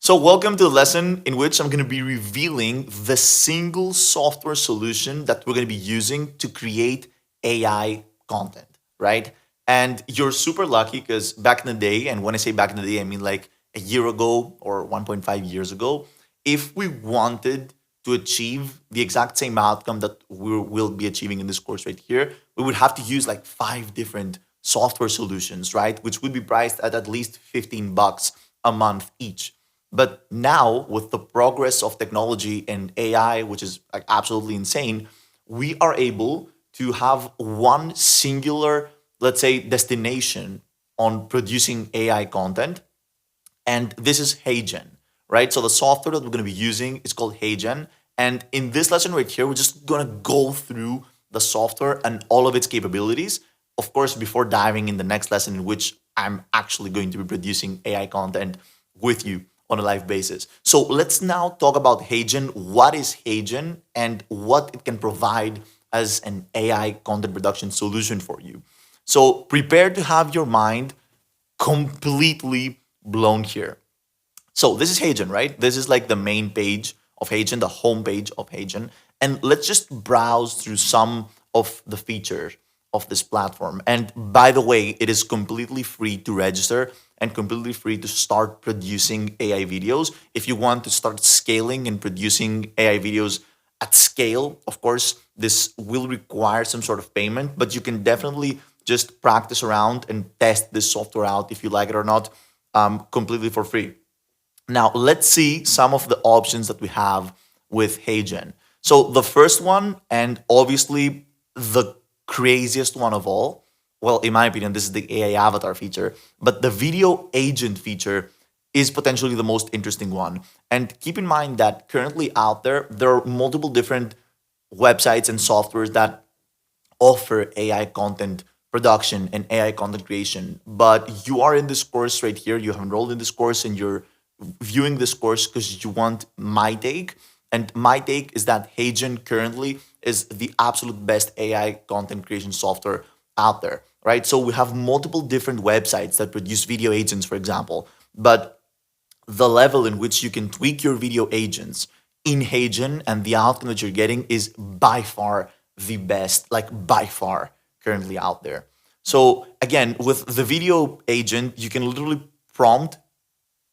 So, welcome to the lesson in which I'm going to be revealing the single software solution that we're going to be using to create AI content, right? And you're super lucky because back in the day, and when I say back in the day, I mean like a year ago or 1.5 years ago, if we wanted to achieve the exact same outcome that we will be achieving in this course right here, we would have to use like five different software solutions, right? Which would be priced at least 15 bucks a month each. But now, with the progress of technology and AI, which is like absolutely insane, we are able to have one singular, let's say, destination on producing AI content, and this is HeyGen, right? So the software that we're going to be using is called HeyGen, and in this lesson right here, we're just going to go through the software and all of its capabilities. Of course, before diving in the next lesson, in which I'm actually going to be producing AI content with you on a live basis. So let's now talk about HeyGen. What is HeyGen and what it can provide as an AI content production solution for you? So prepare to have your mind completely blown here. So this is HeyGen, right? This is like the main page of HeyGen, the home page of HeyGen. And let's just browse through some of the features of this platform. And by the way, it is completely free to register and completely free to start producing AI videos. If you want to start scaling and producing AI videos at scale, of course, this will require some sort of payment, but you can definitely just practice around and test this software out if you like it or not, completely for free. Now, let's see some of the options that we have with HeyGen. So the first one, and obviously the craziest one of all, well, in my opinion, this is the AI avatar feature, but the video agent feature is potentially the most interesting one. And keep in mind that currently out there are multiple different websites and softwares that offer AI content production and AI content creation. But you are in this course right here, you have enrolled in this course, and you're viewing this course because you want my take. And my take is that HeyGen currently is the absolute best AI content creation software out there, right? So we have multiple different websites that produce video agents, for example, but the level in which you can tweak your video agents in HeyGen and the outcome that you're getting is by far the best, like by far currently out there. So again, with the video agent, you can literally prompt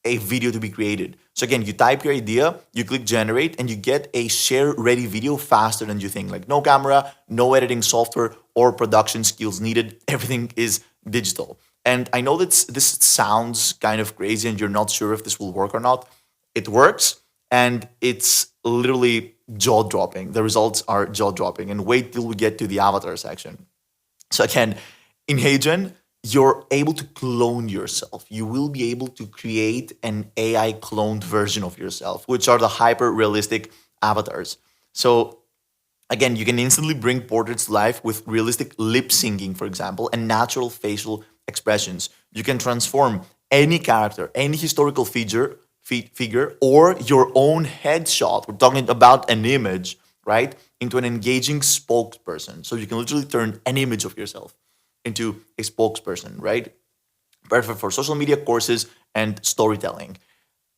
a video to be created. So again, you type your idea, you click generate, and you get a share ready video faster than you think. Like no camera, no editing software or production skills needed. Everything is digital. And I know that this sounds kind of crazy and you're not sure if this will work or not. It works, and it's literally jaw dropping. The results are jaw dropping. And wait till we get to the avatar section. So again, in HeyGen, you're able to clone yourself. You will be able to create an AI cloned version of yourself, which are the hyper realistic avatars. So again, you can instantly bring portraits to life with realistic lip syncing, for example, and natural facial expressions. You can transform any character, any historical figure, or your own headshot. We're talking about an image, right, into an engaging spokesperson. So you can literally turn an image of yourself into a spokesperson, right? Perfect for social media courses and storytelling.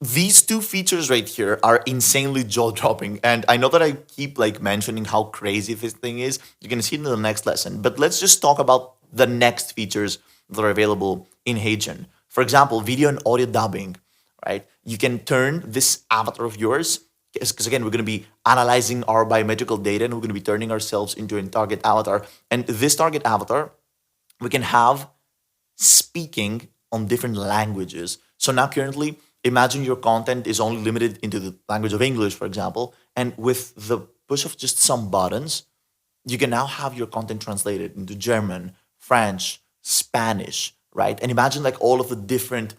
These two features right here are insanely jaw-dropping, and I know that I keep like mentioning how crazy this thing is. You're gonna see it in the next lesson, but let's just talk about the next features that are available in HeyGen. For example, video and audio dubbing, right? You can turn this avatar of yours, because again, we're going to be analyzing our biometrical data and we're going to be turning ourselves into a target avatar. And this target avatar, we can have speaking on different languages. So now currently, imagine your content is only limited into the language of English, for example, and with the push of just some buttons, you can now have your content translated into German, French, Spanish, right? And imagine like all of the different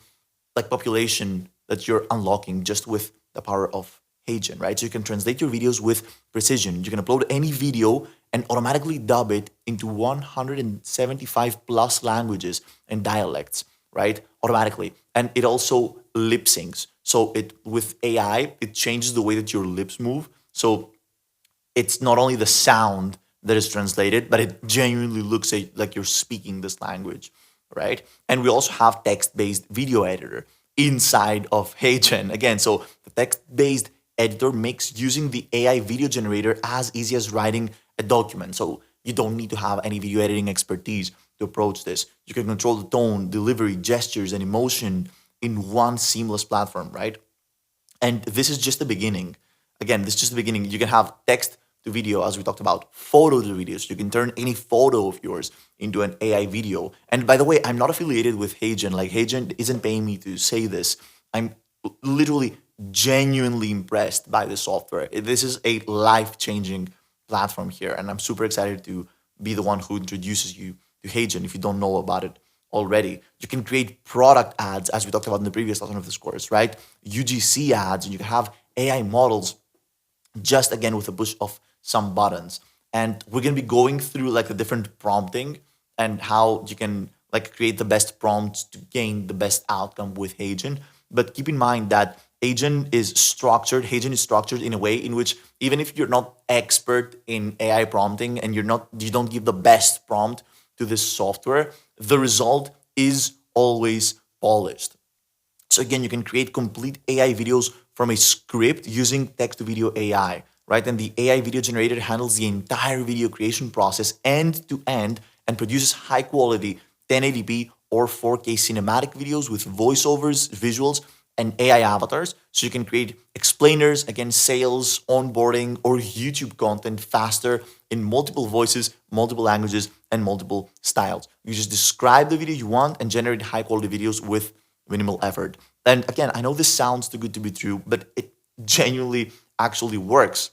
like population that you're unlocking just with the power of HeyGen, right? So you can translate your videos with precision. You can upload any video and automatically dub it into 175 plus languages and dialects, right? Automatically. And it also lip syncs. So it with AI, it changes the way that your lips move. So it's not only the sound that is translated, but it genuinely looks like you're speaking this language, right? And we also have text-based video editor. inside of HeyGen. Again, so the text-based editor makes using the AI video generator as easy as writing a document. So you don't need to have any video editing expertise to approach this. You can control the tone, delivery, gestures, and emotion in one seamless platform, right? And this is just the beginning. Again, this is just the beginning. You can have text to video, as we talked about, photo to videos. You can turn any photo of yours into an AI video. And by the way, I'm not affiliated with HeyGen. Like, HeyGen isn't paying me to say this. I'm literally genuinely impressed by the software. This is a life-changing platform here, and I'm super excited to be the one who introduces you to HeyGen if you don't know about it already. You can create product ads, as we talked about in the previous lesson of this course, right? UGC ads, and you can have AI models just again with a push of some buttons. And we're gonna be going through like the different prompting and how you can like create the best prompts to gain the best outcome with HeyGen. But keep in mind that HeyGen is structured in a way in which even if you're not expert in AI prompting and you don't give the best prompt to this software, the result is always polished. So again, you can create complete AI videos from a script using text to video AI, right? And the AI video generator handles the entire video creation process end to end and produces high quality 1080p or 4K cinematic videos with voiceovers, visuals, and AI avatars. So you can create explainers, again, sales, onboarding, or YouTube content faster in multiple voices, multiple languages, and multiple styles. You just describe the video you want and generate high quality videos with minimal effort. And again, I know this sounds too good to be true, but it genuinely actually works.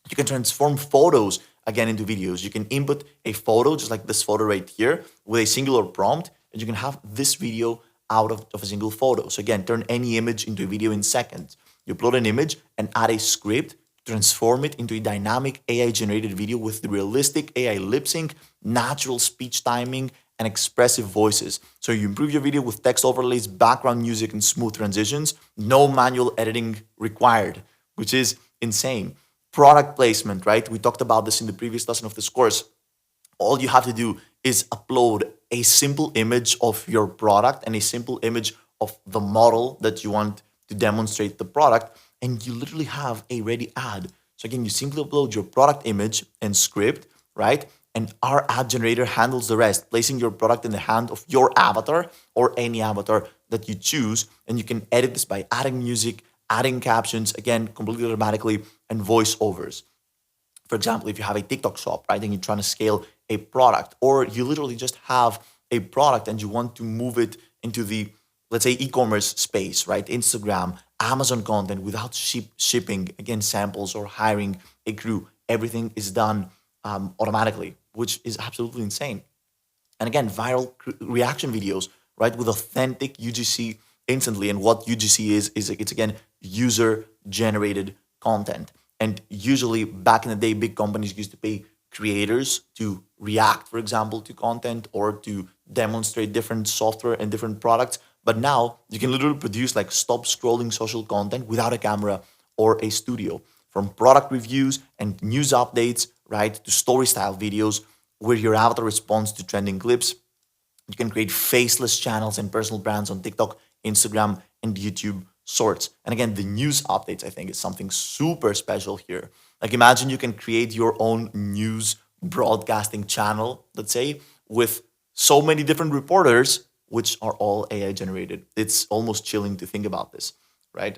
You can transform photos again into videos. You can input a photo, just like this photo right here, with a singular prompt, and you can have this video out of a single photo. So again, turn any image into a video in seconds. You upload an image and add a script, transform it into a dynamic AI-generated video with realistic AI lip sync, natural speech timing, and expressive voices. So you improve your video with text overlays, background music, and smooth transitions. No manual editing required, which is insane. Product placement, right? We talked about this in the previous lesson of this course. All you have to do is upload a simple image of your product and a simple image of the model that you want to demonstrate the product, and you literally have a ready ad. So again, you simply upload your product image and script, right? And our ad generator handles the rest, placing your product in the hand of your avatar or any avatar that you choose. And you can edit this by adding music, adding captions, again, completely automatically, and voiceovers. For example, if you have a TikTok shop, right, and you're trying to scale a product, or you literally just have a product and you want to move it into the, let's say, e-commerce space, right, Instagram, Amazon content without shipping, again, samples or hiring a crew, everything is done automatically, which is absolutely insane. And again, viral reaction videos, right, with authentic UGC instantly. And what UGC is it's again user generated content. And usually back in the day, big companies used to pay creators to react, for example, to content or to demonstrate different software and different products. But now you can literally produce like stop scrolling social content without a camera or a studio. From product reviews and news updates, right, to story style videos where your avatar responds to trending clips. You can create faceless channels and personal brands on TikTok, Instagram, and YouTube Shorts. And again, the news updates, I think, is something super special here. Like, imagine you can create your own news broadcasting channel, let's say, with so many different reporters, which are all AI generated. It's almost chilling to think about this, right?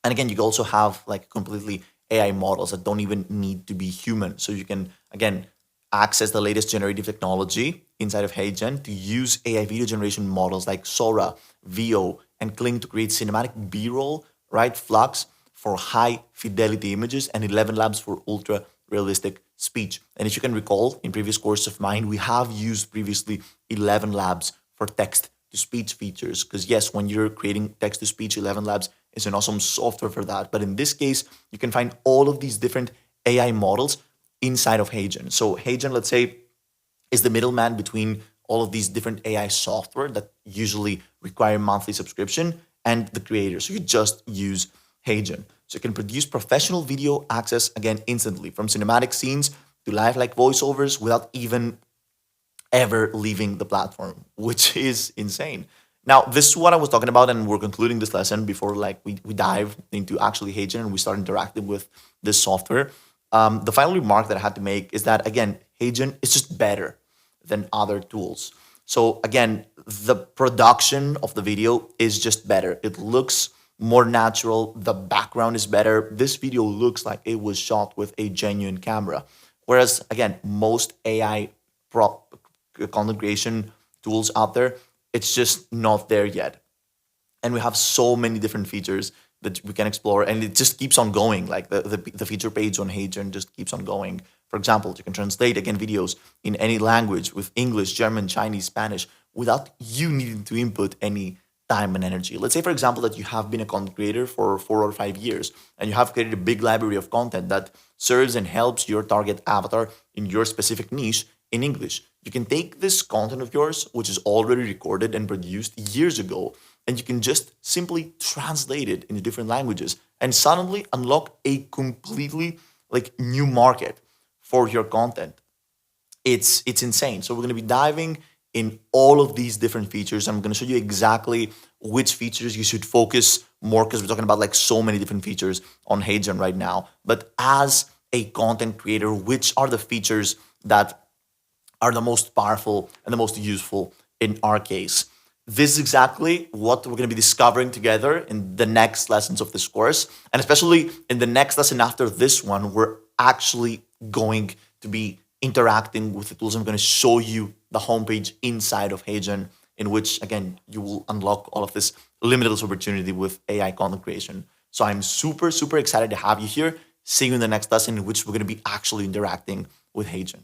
And again, you can also have like completely AI models that don't even need to be human. So you can, again, access the latest generative technology inside of HeyGen to use AI video generation models like Sora, VO, and Kling to create cinematic B-roll, right, Flux for high fidelity images, and 11 Labs for ultra realistic speech. And if you can recall, in previous courses of mine, we have used previously 11 Labs for text to speech features. Because yes, when you're creating text to speech, 11 Labs is an awesome software for that. But in this case, you can find all of these different AI models inside of HeyGen. So HeyGen, let's say, is the middleman between all of these different AI software that usually require monthly subscription and the creator. So you just use HeyGen. So you can produce professional video access again instantly, from cinematic scenes to lifelike voiceovers without even ever leaving the platform, which is insane. Now, this is what I was talking about, and we're concluding this lesson before like we dive into actually HeyGen and we start interacting with this software. The final remark that I had to make is that again, HeyGen is just better than other tools. So again, the production of the video is just better. It looks more natural. The background is better. This video looks like it was shot with a genuine camera. Whereas again, most AI prop content creation tools out there, it's just not there yet. And we have so many different features that we can explore, and it just keeps on going. Like the feature page on HeyGen just keeps on going. For example, you can translate again videos in any language with English, German, Chinese, Spanish without you needing to input any time and energy. Let's say, for example, that you have been a content creator for 4 or 5 years and you have created a big library of content that serves and helps your target avatar in your specific niche in English. You can take this content of yours, which is already recorded and produced years ago, and you can just simply translate it into different languages and suddenly unlock a completely like new market for your content. It's insane. So we're going to be diving in all of these different features. I'm going to show you exactly which features you should focus more, because we're talking about like so many different features on HeyGen right now. But as a content creator, which are the features that are the most powerful and the most useful in our case? This is exactly what we're going to be discovering together in the next lessons of this course. And especially in the next lesson after this one, we're actually going to be interacting with the tools. I'm going to show you the homepage inside of HeyGen, in which, again, you will unlock all of this limitless opportunity with AI content creation. So I'm super, super excited to have you here. See you in the next lesson, in which we're going to be actually interacting with HeyGen.